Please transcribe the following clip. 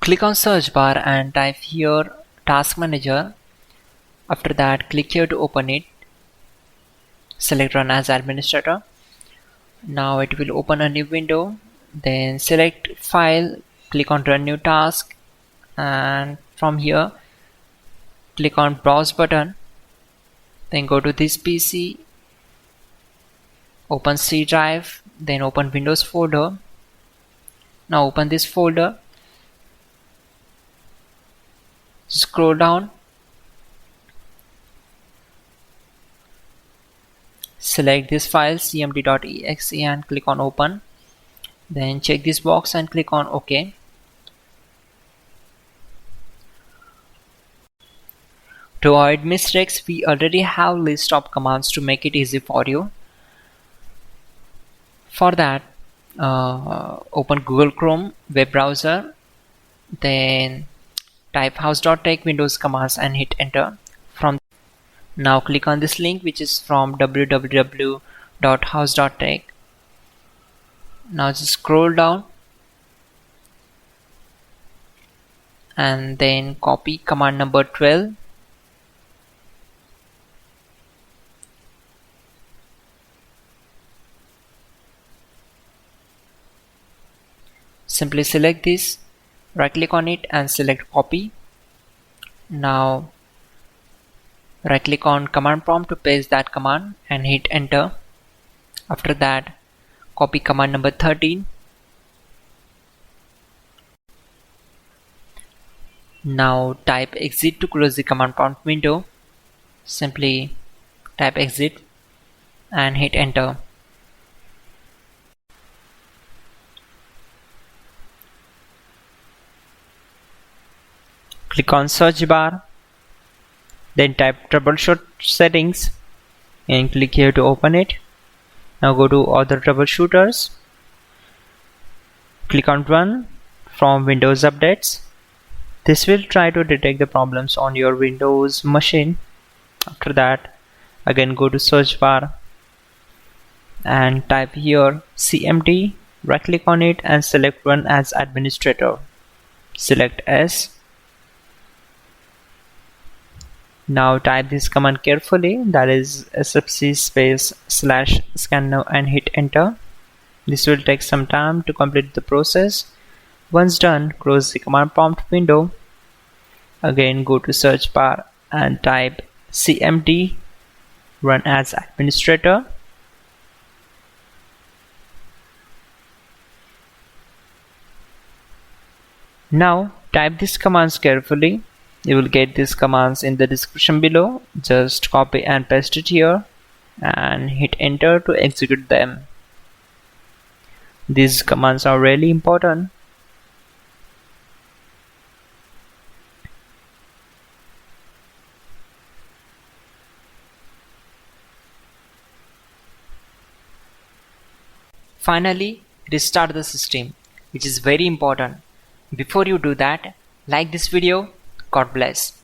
Click on search bar and type here task manager. After that, click here to open it. Select run as administrator. Now it will open a new window. Then select file, click on run new task, and from here click on browse button. Then go to this PC, open C drive, then open Windows folder. Now open this folder, scroll down, select this file cmd.exe and click on open. Then check this box and click on OK. To avoid mistakes, we already have list of commands to make it easy for you. For that, open Google Chrome web browser, then type hows.tech Windows commands and hit enter. Now click on this link, which is from www.hows.tech. Now just scroll down and then copy command number 12. Simply select this, right click on it and select copy. Now right click on command prompt to paste that command and hit enter. After that, copy command number 13. Now type exit to close the command prompt window. Simply type exit and hit enter. Click on search bar, then type troubleshoot settings and click here to open it. Now go to other troubleshooters, click on run from Windows updates. This will try to detect the problems on your Windows machine. After that, again go to search bar and type here cmd, right click on it and select run as administrator. Select S. Now type this command carefully, that is sfc /scan now and hit enter. This will take some time to complete the process. Once done, close the command prompt window. Again go to search bar and type cmd, run as administrator. Now type these commands carefully. You will get these commands in the description below. Just copy and paste it here and hit enter to execute them. These commands are really important. Finally, restart the system, which is very important. Before you do that, like this video. God bless.